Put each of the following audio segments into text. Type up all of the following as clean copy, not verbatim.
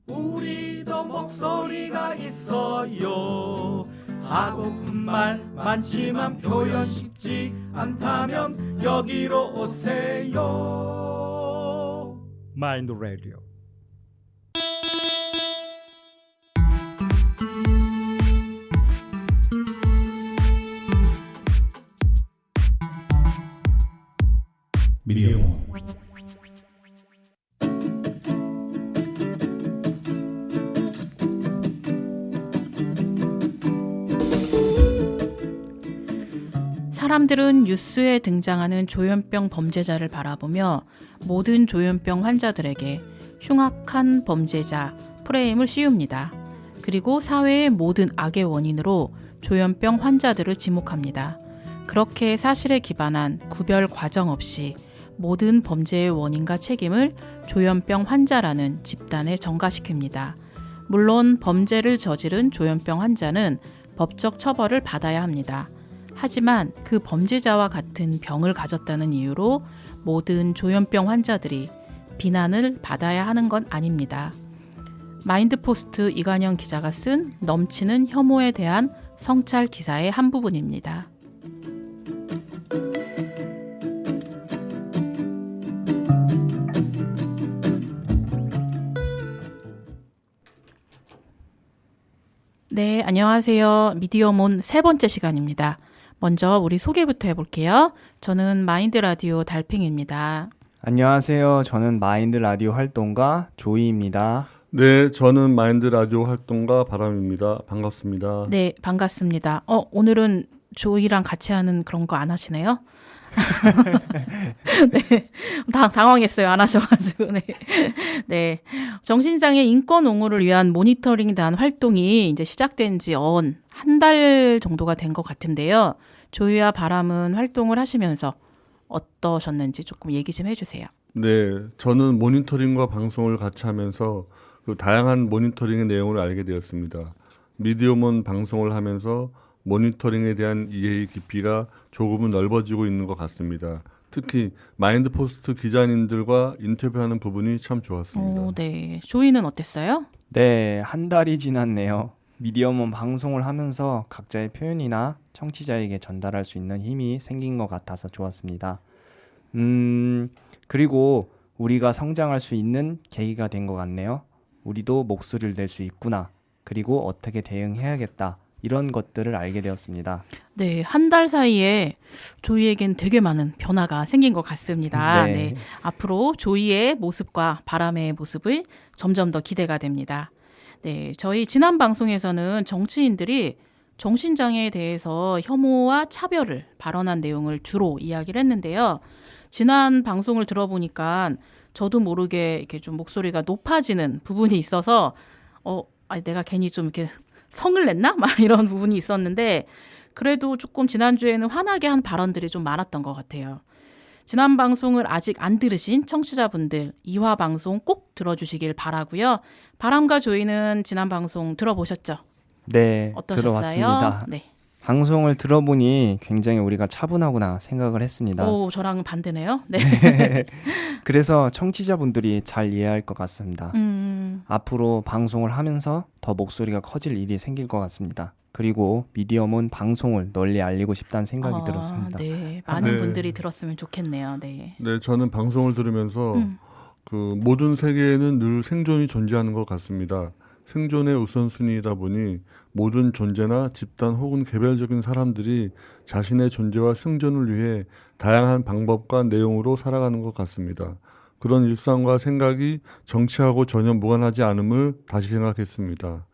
우리도 목소리가 있어요. 하고픈 말 많지만 표현 쉽지 않다면 여기로 오세요. 마인드 라디오. 미디어 사람들은 뉴스에 등장하는 조현병 범죄자를 바라보며 모든 조현병 환자들에게 흉악한 범죄자 프레임을 씌웁니다. 그리고 사회의 모든 악의 원인으로 조현병 환자들을 지목합니다. 그렇게 사실에 기반한 구별 과정 없이 모든 범죄의 원인과 책임을 조현병 환자라는 집단에 전가시킵니다. 물론 범죄를 저지른 조현병 환자는 법적 처벌을 받아야 합니다. 하지만 그 범죄자와 같은 병을 가졌다는 이유로 모든 조현병 환자들이 비난을 받아야 하는 건 아닙니다. 마인드포스트 이관영 기자가 쓴 넘치는 혐오에 대한 성찰 기사의 한 부분입니다. 네, 안녕하세요. 미디어몬 세 번째 시간입니다. 먼저 우리 소개부터 해볼게요. 저는 마인드 라디오 달팽입니다. 안녕하세요. 저는 마인드 라디오 활동가 조이입니다. 네, 저는 마인드 라디오 활동가 바람입니다. 반갑습니다. 네, 반갑습니다. 오늘은 조이랑 같이 하는 그런 거 안 하시네요? 네, 당황했어요. 안 하셔가지고. 네. 네. 정신장애 인권 옹호를 위한 모니터링단 활동이 이제 시작된 지 한 달 정도가 된 것 같은데요. 조이와 바람은 활동을 하시면서 어떠셨는지 조금 얘기 좀 해주세요. 네, 저는 모니터링과 방송을 같이 하면서 그 다양한 모니터링의 내용을 알게 되었습니다. 미디어몬 방송을 하면서 모니터링에 대한 이해의 깊이가 조금은 넓어지고 있는 것 같습니다. 특히 마인드포스트 기자님들과 인터뷰하는 부분이 참 좋았습니다. 네. 조이는 어땠어요? 네, 한 달이 지났네요. 미디어몬 방송을 하면서 각자의 표현이나 청취자에게 전달할 수 있는 힘이 생긴 것 같아서 좋았습니다. 그리고 우리가 성장할 수 있는 계기가 된 것 같네요. 우리도 목소리를 낼 수 있구나. 그리고 어떻게 대응해야겠다. 이런 것들을 알게 되었습니다. 네, 한 달 사이에 조이에겐 되게 많은 변화가 생긴 것 같습니다. 네, 앞으로 조이의 모습과 바람의 모습을 점점 더 기대가 됩니다. 네, 저희 지난 방송에서는 정치인들이 정신장애에 대해서 혐오와 차별을 발언한 내용을 주로 이야기를 했는데요. 지난 방송을 들어보니까 저도 모르게 이렇게 좀 목소리가 높아지는 부분이 있어서 내가 괜히 좀 이렇게 성을 냈나? 막 이런 부분이 있었는데 그래도 조금 지난주에는 화나게 한 발언들이 좀 많았던 것 같아요. 지난 방송을 아직 안 들으신 청취자분들 2화 방송 꼭 들어주시길 바라고요. 바람과 조이는 지난 방송 들어보셨죠? 네, 어떠셨어요? 들어봤습니다. 네. 방송을 들어보니 굉장히 우리가 차분하구나 생각을 했습니다. 오, 저랑 반대네요. 네. 그래서 청취자분들이 잘 이해할 것 같습니다. 음. 앞으로 방송을 하면서 더 목소리가 커질 일이 생길 것 같습니다. 그리고 미디어몬 방송을 널리 알리고 싶다는 생각이 들었습니다. 네, 많은 네. 분들이 들었으면 좋겠네요. 네. 네, 저는 방송을 들으면서 그 모든 세계에는 늘 생존이 존재하는 것 같습니다. 생존의 우선순위이다 보니 모든 존재나 집단 혹은 개별적인 사람들이 자신의 존재와 생존을 위해 다양한 방법과 내용으로 살아가는 것 같습니다. 그런 일상과 생각이 정치하고 전혀 무관하지 않음을 다시 생각했습니다.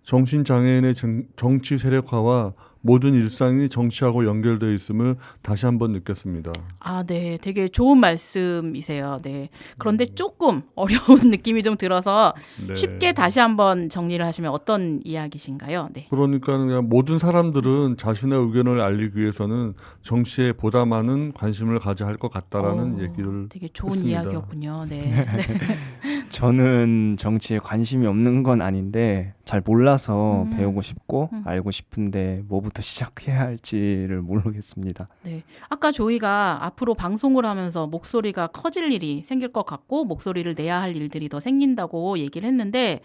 정신장애인의 정치 세력화와 모든 일상이 정치하고 연결되어 있음을 다시 한번 느꼈습니다. 아, 네. 되게 좋은 말씀이세요. 네. 그런데 조금 어려운 느낌이 좀 들어서 네. 쉽게 다시 한번 정리를 하시면 어떤 이야기신가요? 네. 그러니까 그냥 모든 사람들은 자신의 의견을 알리기 위해서는 정치에 보다 많은 관심을 가져야 할 것 같다라는 얘기를 되게 좋은 했습니다. 이야기였군요. 네. 네. 저는 정치에 관심이 없는 건 아닌데 잘 몰라서 배우고 싶고 알고 싶은데 뭐부터 시작해야 할지를 모르겠습니다. 네. 아까 조이가 앞으로 방송을 하면서 목소리가 커질 일이 생길 것 같고 목소리를 내야 할 일들이 더 생긴다고 얘기를 했는데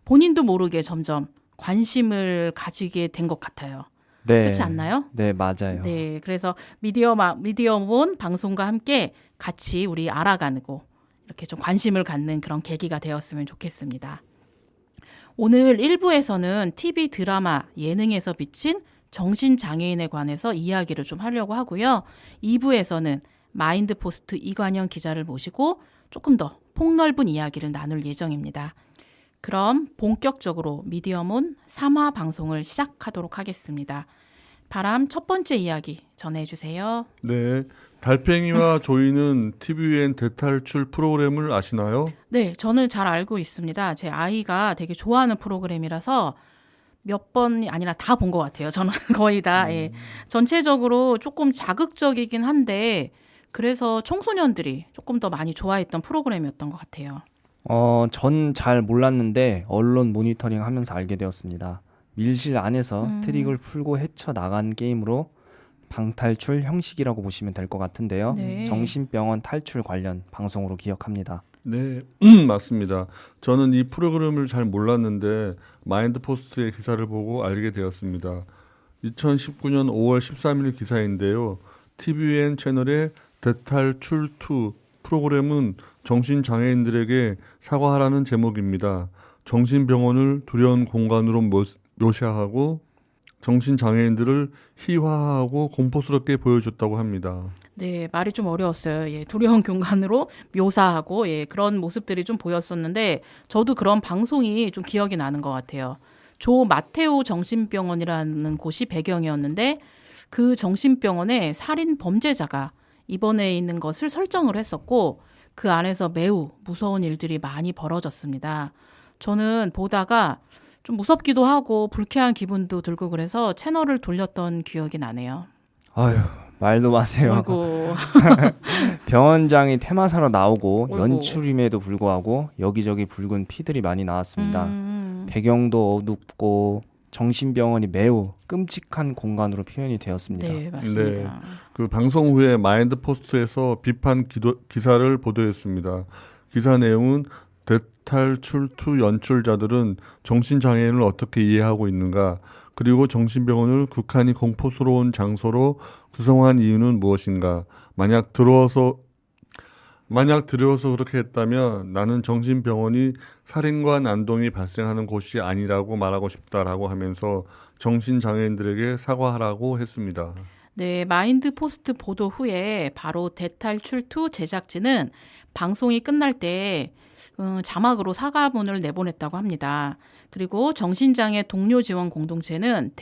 본인도 모르게 점점 관심을 가지게 된 것 같아요. 네. 그렇지 않나요? 네, 맞아요. 네. 그래서 미디어몬 방송과 함께 같이 우리 알아가고 이렇게 좀 관심을 갖는 그런 계기가 되었으면 좋겠습니다. 오늘 1부에서는 TV 드라마 예능에서 비친 정신장애인에 관해서 이야기를 좀 하려고 하고요. 2부에서는 마인드포스트 이관영 기자를 모시고 조금 더 폭넓은 이야기를 나눌 예정입니다. 그럼 본격적으로 미디어몬 3화 방송을 시작하도록 하겠습니다. 바람 첫 번째 이야기 전해주세요. 네, 달팽이와 조이는 TVN 대탈출 프로그램을 아시나요? 네, 저는 잘 알고 있습니다. 제 아이가 되게 좋아하는 프로그램이라서 몇 번이 아니라 다 본 것 같아요. 저는 거의 다. 예. 전체적으로 조금 자극적이긴 한데 그래서 청소년들이 조금 더 많이 좋아했던 프로그램이었던 것 같아요. 전 잘 몰랐는데 언론 모니터링 하면서 알게 되었습니다. 밀실 안에서 트릭을 풀고 헤쳐나간 게임으로 방탈출 형식이라고 보시면 될 것 같은데요. 네. 정신병원 탈출 관련 방송으로 기억합니다. 네, 맞습니다. 저는 이 프로그램을 잘 몰랐는데 마인드포스트의 기사를 보고 알게 되었습니다. 2019년 5월 13일 기사인데요. TVN 채널의 대탈출2 프로그램은 정신장애인들에게 사과하라는 제목입니다. 정신병원을 두려운 공간으로 묘사하고 정신장애인들을 희화하고 공포스럽게 보여줬다고 합니다. 네, 말이 좀 어려웠어요. 예, 두려운 공간으로 묘사하고 예, 그런 모습들이 좀 보였었는데 저도 그런 방송이 좀 기억이 나는 것 같아요. 조 마테오 정신병원이라는 곳이 배경이었는데 그 정신병원에 살인 범죄자가 입원해 있는 것을 설정을 했었고 그 안에서 매우 무서운 일들이 많이 벌어졌습니다. 저는 보다가 좀 무섭기도 하고 불쾌한 기분도 들고 그래서 채널을 돌렸던 기억이 나네요. 아유, 말도 마세요. 아이고. 병원장이 테마사로 나오고 어이구. 연출임에도 불구하고 여기저기 붉은 피들이 많이 나왔습니다. 배경도 어둡고 정신병원이 매우 끔찍한 공간으로 표현이 되었습니다. 네, 맞습니다. 그 방송 후에 마인드포스트에서 비판 기사를 보도했습니다. 기사 내용은 대탈출2 연출자들은 정신장애인을 어떻게 이해하고 있는가, 그리고 정신병원을 극한이 공포스러운 장소로 구성한 이유는 무엇인가, 만약 들어서 그렇게 했다면 나는 정신병원이 살인과 난동이 발생하는 곳이 아니라고 말하고 싶다라고 하면서 정신장애인들에게 사과하라고 했습니다. 네, 마인드 포스트 보도 후에 바로 대탈출2 제작진은 방송이 끝날 때 자막으로 사과문을 내보냈다고 합니다. 그리고 정신장애 동료 지원 공동체는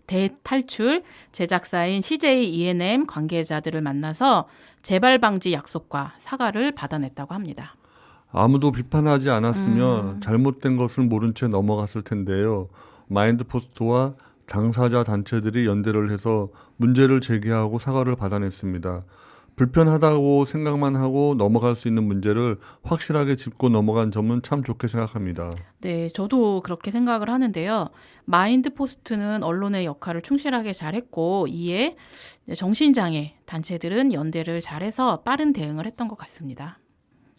대탈출 제작사인 CJ E&M 관계자들을 만나서 재발 방지 약속과 사과를 받아냈다고 합니다. 아무도 비판하지 않았으면 잘못된 것을 모른 채 넘어갔을 텐데요. 마인드포스트와 당사자 단체들이 연대를 해서 문제를 제기하고 사과를 받아냈습니다. 불편하다고 생각만 하고 넘어갈 수 있는 문제를 확실하게 짚고 넘어간 점은 참 좋게 생각합니다. 네, 저도 그렇게 생각을 하는데요. 마인드포스트는 언론의 역할을 충실하게 잘했고 이에 정신장애 단체들은 연대를 잘해서 빠른 대응을 했던 것 같습니다.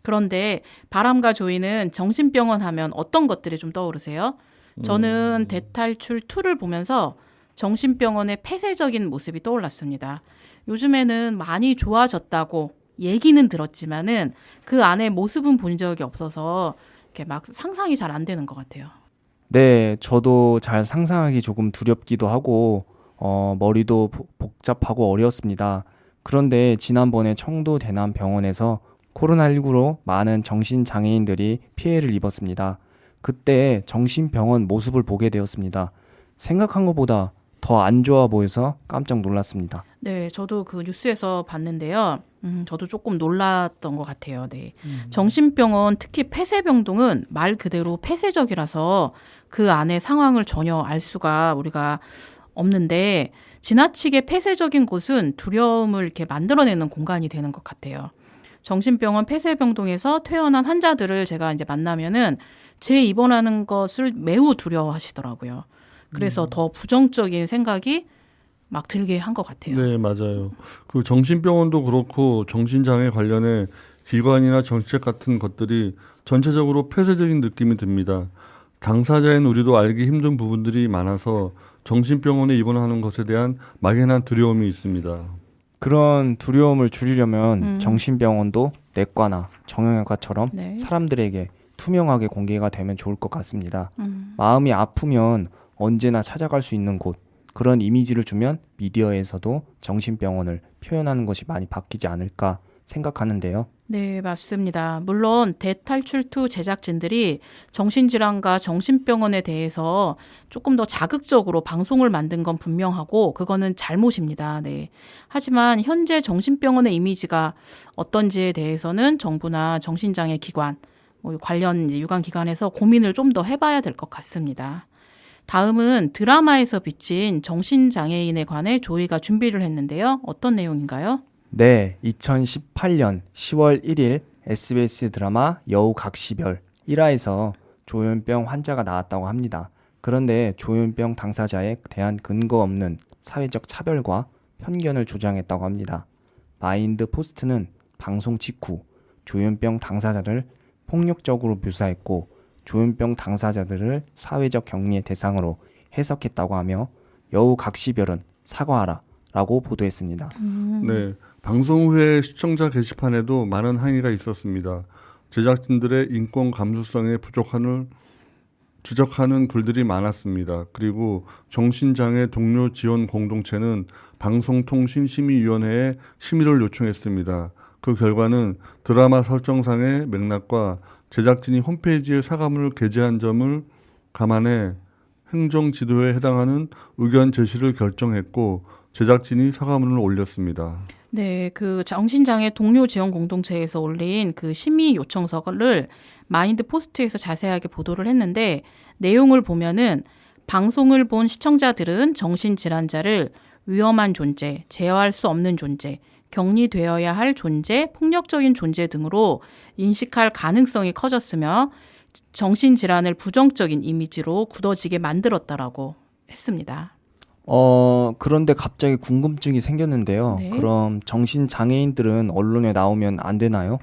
그런데 바람과 조이는 정신병원 하면 어떤 것들이 좀 떠오르세요? 저는 대탈출2를 보면서 정신병원의 폐쇄적인 모습이 떠올랐습니다. 요즘에는 많이 좋아졌다고 얘기는 들었지만은 그 안에 모습은 본 적이 없어서 이렇게 막 상상이 잘 안 되는 것 같아요. 네, 저도 잘 상상하기 조금 두렵기도 하고 머리도 복잡하고 어려웠습니다. 그런데 지난번에 청도 대남병원에서 코로나19로 많은 정신장애인들이 피해를 입었습니다. 그때 정신병원 모습을 보게 되었습니다. 생각한 것보다 더 안 좋아 보여서 깜짝 놀랐습니다. 네, 저도 그 뉴스에서 봤는데요. 저도 조금 놀랐던 것 같아요. 네. 정신병원, 특히 폐쇄병동은 말 그대로 폐쇄적이라서 그 안에 상황을 전혀 알 수가 우리가 없는데 지나치게 폐쇄적인 곳은 두려움을 이렇게 만들어내는 공간이 되는 것 같아요. 정신병원 폐쇄병동에서 퇴원한 환자들을 제가 이제 만나면은 재입원하는 것을 매우 두려워하시더라고요. 그래서 더 부정적인 생각이 막 들게 한 것 같아요. 네, 맞아요. 그 정신병원도 그렇고 정신장애 관련해 기관이나 정책 같은 것들이 전체적으로 폐쇄적인 느낌이 듭니다. 당사자인 우리도 알기 힘든 부분들이 많아서 정신병원에 입원하는 것에 대한 막연한 두려움이 있습니다. 그런 두려움을 줄이려면 정신병원도 내과나 정형외과처럼 네. 사람들에게 투명하게 공개가 되면 좋을 것 같습니다. 마음이 아프면 언제나 찾아갈 수 있는 곳, 그런 이미지를 주면 미디어에서도 정신병원을 표현하는 것이 많이 바뀌지 않을까 생각하는데요. 네, 맞습니다. 물론 대탈출2 제작진들이 정신질환과 정신병원에 대해서 조금 더 자극적으로 방송을 만든 건 분명하고 그거는 잘못입니다. 네. 하지만 현재 정신병원의 이미지가 어떤지에 대해서는 정부나 정신장애 기관, 관련 유관기관에서 고민을 좀 더 해봐야 될 것 같습니다. 다음은 드라마에서 비친 정신장애인에 관해 조이가 준비를 했는데요. 어떤 내용인가요? 네, 2018년 10월 1일 SBS 드라마 여우 각시별 1화에서 조현병 환자가 나왔다고 합니다. 그런데 조현병 당사자에 대한 근거 없는 사회적 차별과 편견을 조장했다고 합니다. 마인드 포스트는 방송 직후 조현병 당사자를 폭력적으로 묘사했고 조현병 당사자들을 사회적 격리의 대상으로 해석했다고 하며 여우 각시별은 사과하라 라고 보도했습니다. 네, 방송 후에 시청자 게시판에도 많은 항의가 있었습니다. 제작진들의 인권 감수성의 부족함을 지적하는 글들이 많았습니다. 그리고 정신장애 동료 지원 공동체는 방송통신심의위원회에 심의를 요청했습니다. 그 결과는 드라마 설정상의 맥락과 제작진이 홈페이지에 사과문을 게재한 점을 감안해 행정지도에 해당하는 의견 제시를 결정했고 제작진이 사과문을 올렸습니다. 네, 그 정신장애 동료 지원 공동체에서 올린 그 심의 요청서를 마인드 포스트에서 자세하게 보도를 했는데 내용을 보면은 방송을 본 시청자들은 정신질환자를 위험한 존재, 제어할 수 없는 존재, 격리되어야 할 존재, 폭력적인 존재 등으로 인식할 가능성이 커졌으며 정신질환을 부정적인 이미지로 굳어지게 만들었다라고 했습니다. 그런데 갑자기 궁금증이 생겼는데요. 네. 그럼 정신장애인들은 언론에 나오면 안 되나요?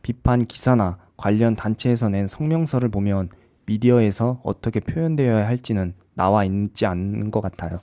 비판 기사나 관련 단체에서 낸 성명서를 보면 미디어에서 어떻게 표현되어야 할지는 나와 있지 않는 것 같아요.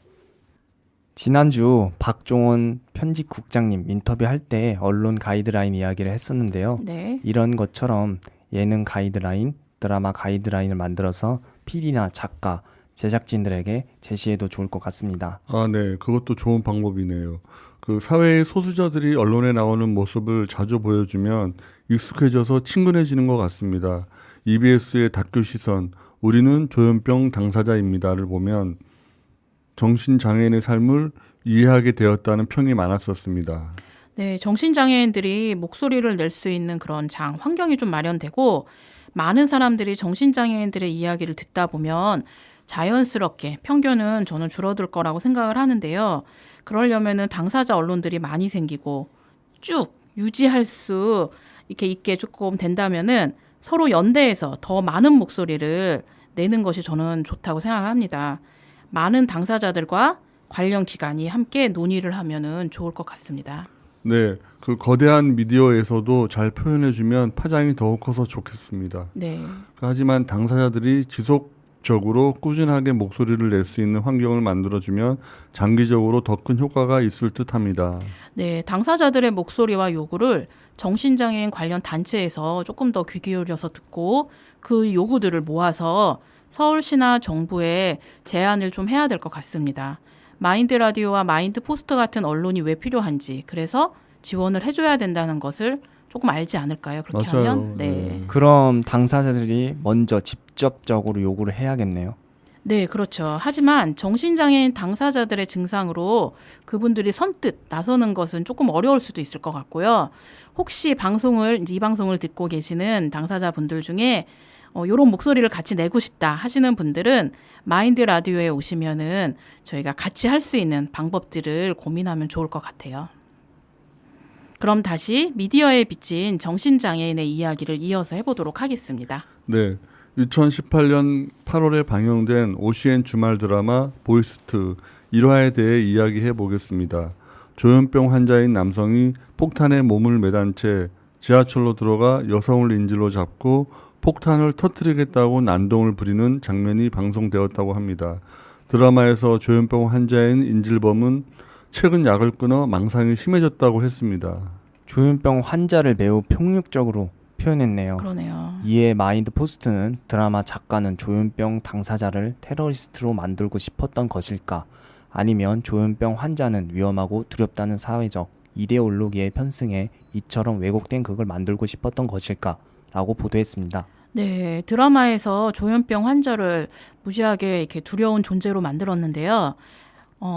지난주 박종원 편집국장님 인터뷰할 때 언론 가이드라인 이야기를 했었는데요. 네. 이런 것처럼 예능 가이드라인, 드라마 가이드라인을 만들어서 PD나 작가, 제작진들에게 제시해도 좋을 것 같습니다. 아, 네. 그것도 좋은 방법이네요. 그 사회의 소수자들이 언론에 나오는 모습을 자주 보여주면 익숙해져서 친근해지는 것 같습니다. EBS의 다큐 시선, 우리는 조현병 당사자입니다를 보면 정신장애인의 삶을 이해하게 되었다는 평이 많았었습니다. 네, 정신장애인들이 목소리를 낼 수 있는 그런 환경이 좀 마련되고 많은 사람들이 정신장애인들의 이야기를 듣다 보면 자연스럽게 편견은 저는 줄어들 거라고 생각을 하는데요. 그러려면은 당사자 언론들이 많이 생기고 쭉 유지할 수 이렇게 있게 조금 된다면은 서로 연대해서 더 많은 목소리를 내는 것이 저는 좋다고 생각합니다. 많은 당사자들과 관련 기관이 함께 논의를 하면은 좋을 것 같습니다. 네, 그 거대한 미디어에서도 잘 표현해주면 파장이 더욱 커서 좋겠습니다. 네. 하지만 당사자들이 지속적으로 꾸준하게 목소리를 낼 수 있는 환경을 만들어주면 장기적으로 더 큰 효과가 있을 듯합니다. 네, 당사자들의 목소리와 요구를 정신장애인 관련 단체에서 조금 더 귀 기울여서 듣고 그 요구들을 모아서 서울시나 정부에 제안을 좀 해야 될 것 같습니다. 마인드 라디오와 마인드 포스트 같은 언론이 왜 필요한지, 그래서 지원을 해줘야 된다는 것을 조금 알지 않을까요? 그렇게 맞아요. 하면? 네. 네. 그럼 당사자들이 먼저 직접적으로 요구를 해야겠네요. 네, 그렇죠. 하지만 정신장애인 당사자들의 증상으로 그분들이 선뜻 나서는 것은 조금 어려울 수도 있을 것 같고요. 혹시 이 방송을 듣고 계시는 당사자분들 중에 이런 목소리를 같이 내고 싶다 하시는 분들은 마인드 라디오에 오시면은 저희가 같이 할 수 있는 방법들을 고민하면 좋을 것 같아요. 그럼 다시 미디어에 비친 정신장애인의 이야기를 이어서 해보도록 하겠습니다. 네. 2018년 8월에 방영된 OCN 주말 드라마 보이스트 1화에 대해 이야기해 보겠습니다. 조현병 환자인 남성이 폭탄에 몸을 매단 채 지하철로 들어가 여성을 인질로 잡고 폭탄을 터뜨리겠다고 난동을 부리는 장면이 방송되었다고 합니다. 드라마에서 조현병 환자인 인질범은 최근 약을 끊어 망상이 심해졌다고 했습니다. 조현병 환자를 매우 폭력적으로 표현했네요. 그러네요. 이에 마인드 포스트는 드라마 작가는 조현병 당사자를 테러리스트로 만들고 싶었던 것일까? 아니면 조현병 환자는 위험하고 두렵다는 사회적 이데올로기에 편승해 이처럼 왜곡된 극을 만들고 싶었던 것일까? 라고 보도했습니다. 네, 드라마에서 조현병 환자를 무지하게 이렇게 두려운 존재로 만들었는데요.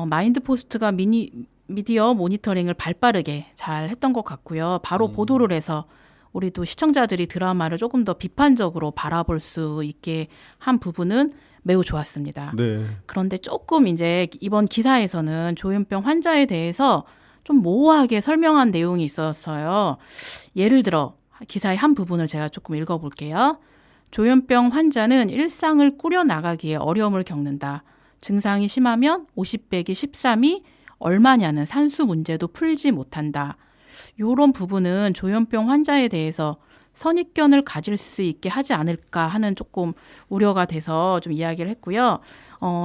마인드 포스트가 미디어 모니터링을 발빠르게 잘 했던 것 같고요. 바로 보도를 해서 우리도 시청자들이 드라마를 조금 더 비판적으로 바라볼 수 있게 한 부분은 매우 좋았습니다. 네. 그런데 조금 이제 이번 기사에서는 조현병 환자에 대해서 좀 모호하게 설명한 내용이 있었어요. 예를 들어 기사의 한 부분을 제가 조금 읽어볼게요. 조현병 환자는 일상을 꾸려나가기에 어려움을 겪는다. 증상이 심하면 50빼기 13이 얼마냐는 산수 문제도 풀지 못한다. 이런 부분은 조현병 환자에 대해서 선입견을 가질 수 있게 하지 않을까 하는 조금 우려가 돼서 좀 이야기를 했고요.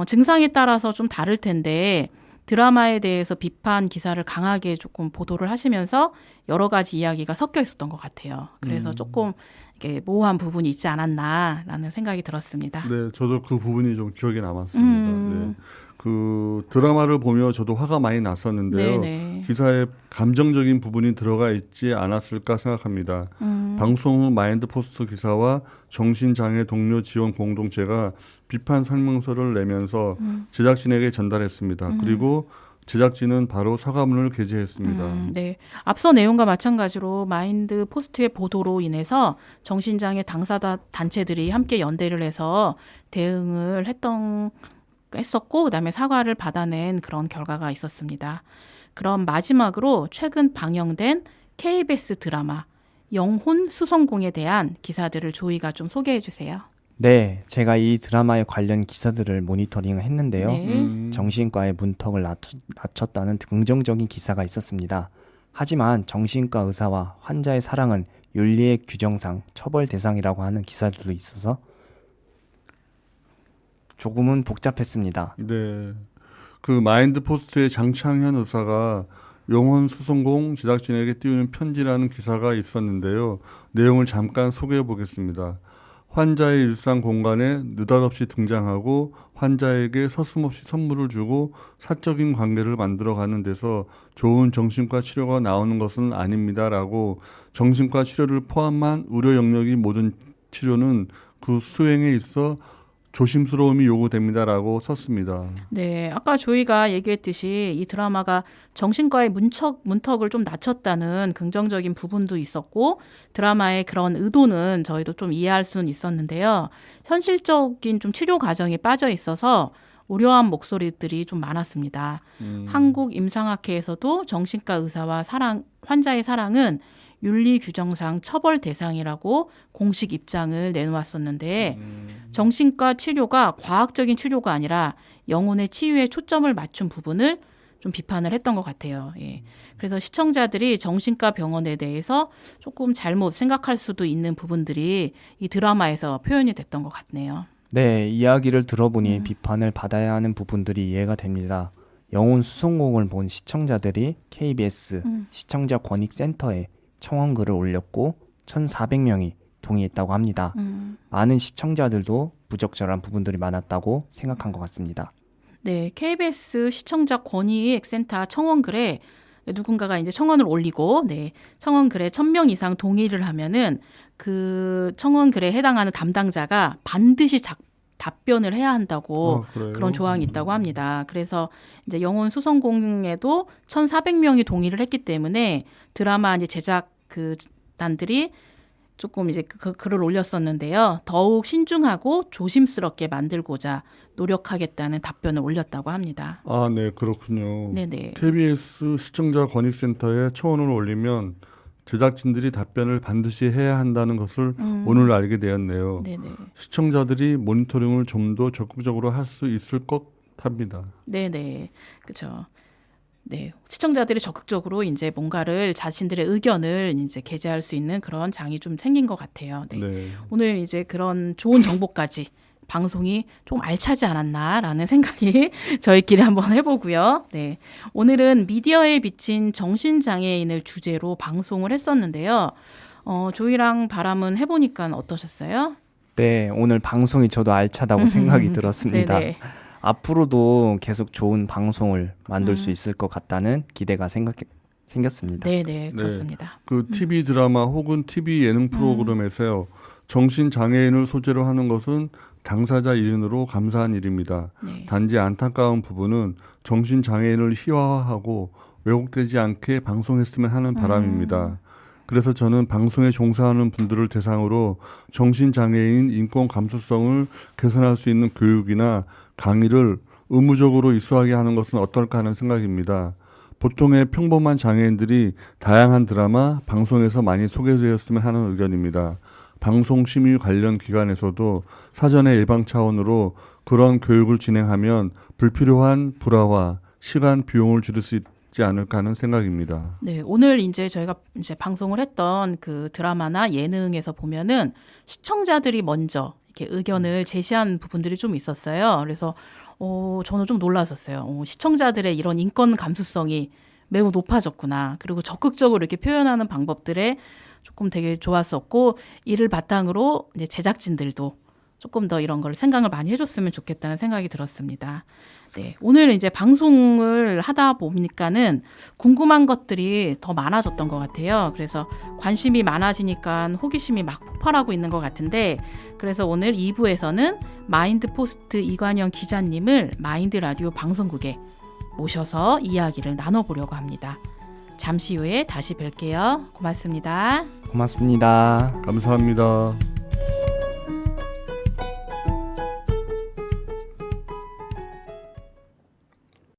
증상에 따라서 좀 다를 텐데 드라마에 대해서 비판 기사를 강하게 조금 보도를 하시면서 여러 가지 이야기가 섞여 있었던 것 같아요. 그래서 조금 이렇게 모호한 부분이 있지 않았나라는 생각이 들었습니다. 네, 저도 그 부분이 좀 기억에 남았습니다. 네. 그 드라마를 보며 저도 화가 많이 났었는데요. 네네. 기사에 감정적인 부분이 들어가 있지 않았을까 생각합니다. 방송 후 마인드 포스트 기사와 정신장애 동료 지원 공동체가 비판 설명서를 내면서 제작진에게 전달했습니다. 그리고 제작진은 바로 사과문을 게재했습니다. 네. 앞서 내용과 마찬가지로 마인드 포스트의 보도로 인해서 정신장애 당사자 단체들이 함께 연대를 해서 대응을 했었고 그다음에 사과를 받아낸 그런 결과가 있었습니다. 그럼 마지막으로 최근 방영된 KBS 드라마 영혼 수성공에 대한 기사들을 조이가 좀 소개해 주세요. 네, 제가 이 드라마의 관련 기사들을 모니터링을 했는데요. 네. 정신과의 문턱을 낮췄다는 긍정적인 기사가 있었습니다. 하지만 정신과 의사와 환자의 사랑은 윤리의 규정상 처벌 대상이라고 하는 기사들도 있어서 조금은 복잡했습니다. 네. 그 마인드 포스트의 장창현 의사가 영혼 수성공 제작진에게 띄우는 편지라는 기사가 있었는데요. 내용을 잠깐 소개해 보겠습니다. 환자의 일상 공간에 느닷없이 등장하고 환자에게 서슴없이 선물을 주고 사적인 관계를 만들어가는 데서 좋은 정신과 치료가 나오는 것은 아닙니다라고 정신과 치료를 포함한 의료 영역의 모든 치료는 그 수행에 있어 조심스러움이 요구됩니다라고 썼습니다. 네, 아까 조이가 얘기했듯이 이 드라마가 정신과의 문턱을 좀 낮췄다는 긍정적인 부분도 있었고 드라마의 그런 의도는 저희도 좀 이해할 수는 있었는데요. 현실적인 좀 치료 과정에 빠져 있어서 우려한 목소리들이 좀 많았습니다. 한국임상학회에서도 정신과 의사와 환자의 사랑은 윤리 규정상 처벌 대상이라고 공식 입장을 내놓았었는데 정신과 치료가 과학적인 치료가 아니라 영혼의 치유에 초점을 맞춘 부분을 좀 비판을 했던 것 같아요. 예. 그래서 시청자들이 정신과 병원에 대해서 조금 잘못 생각할 수도 있는 부분들이 이 드라마에서 표현이 됐던 것 같네요. 네, 이야기를 들어보니 비판을 받아야 하는 부분들이 이해가 됩니다. 영혼 수성공을 본 시청자들이 KBS 시청자 권익센터에 청원글을 올렸고 1,400명이 동의했다고 합니다. 많은 시청자들도 부적절한 부분들이 많았다고 생각한 것 같습니다. 네, KBS 시청자 권익센터 청원글에 누군가가 이제 청원을 올리고 청원글에 1,000명 이상 동의를 하면은 그 청원글에 해당하는 담당자가 반드시 답변을 해야 한다고 그런 조항이 있다고 합니다. 그래서 이제 영혼 수성공에도 1,400명이 동의를 했기 때문에 드라마 이제 제작 그 단들이 조금 이제 글을 올렸었는데요. 더욱 신중하고 조심스럽게 만들고자 노력하겠다는 답변을 올렸다고 합니다. 아, 네, 그렇군요. 네네. KBS 시청자 권익센터에 초원을 올리면 제작진들이 답변을 반드시 해야 한다는 것을 오늘 알게 되었네요. 네네. 시청자들이 모니터링을 좀 더 적극적으로 할 수 있을 것 합니다. 네네. 그렇죠. 네, 시청자들이 적극적으로 이제 뭔가를 자신들의 의견을 이제 게재할 수 있는 그런 장이 좀 생긴 것 같아요. 네. 네. 오늘 이제 그런 좋은 정보까지 방송이 좀 알차지 않았나라는 생각이 저희끼리 한번 해보고요. 네, 오늘은 미디어에 비친 정신장애인을 주제로 방송을 했었는데요. 조이랑 바람은 해보니까 어떠셨어요? 네, 오늘 방송이 저도 알차다고 생각이 들었습니다. 네네. 앞으로도 계속 좋은 방송을 만들 수 있을 것 같다는 기대가 생겼습니다. 네네, 그렇습니다. 그 TV 드라마 혹은 TV 예능 프로그램에서 정신장애인을 소재로 하는 것은 당사자 일인으로 감사한 일입니다. 네. 단지 안타까운 부분은 정신장애인을 희화화하고 왜곡되지 않게 방송했으면 하는 바람입니다. 그래서 저는 방송에 종사하는 분들을 대상으로 정신장애인 인권 감수성을 개선할 수 있는 교육이나 강의를 의무적으로 이수하게 하는 것은 어떨까 하는 생각입니다. 보통의 평범한 장애인들이 다양한 드라마, 방송에서 많이 소개되었으면 하는 의견입니다. 방송심의 관련 기관에서도 사전에 예방 차원으로 그런 교육을 진행하면 불필요한 불화와 시간, 비용을 줄일 수 있지 않을까 하는 생각입니다. 네, 오늘 이제 저희가 이제 방송을 했던 그 드라마나 예능에서 보면은 시청자들이 먼저 이렇게 의견을 제시한 부분들이 좀 있었어요. 그래서 저는 좀 놀랐었어요. 시청자들의 이런 인권 감수성이 매우 높아졌구나. 그리고 적극적으로 이렇게 표현하는 방법들에 조금 되게 좋았었고, 이를 바탕으로 이제 제작진들도 조금 더 이런 걸 생각을 많이 해줬으면 좋겠다는 생각이 들었습니다. 네, 오늘 이제 방송을 하다 보니까는 궁금한 것들이 더 많아졌던 것 같아요. 그래서 관심이 많아지니까 호기심이 막 폭발하고 있는 것 같은데, 그래서 오늘 2부에서는 마인드포스트 이관영 기자님을 마인드 라디오 방송국에 모셔서 이야기를 나눠보려고 합니다. 잠시 후에 다시 뵐게요. 고맙습니다. 고맙습니다. 감사합니다.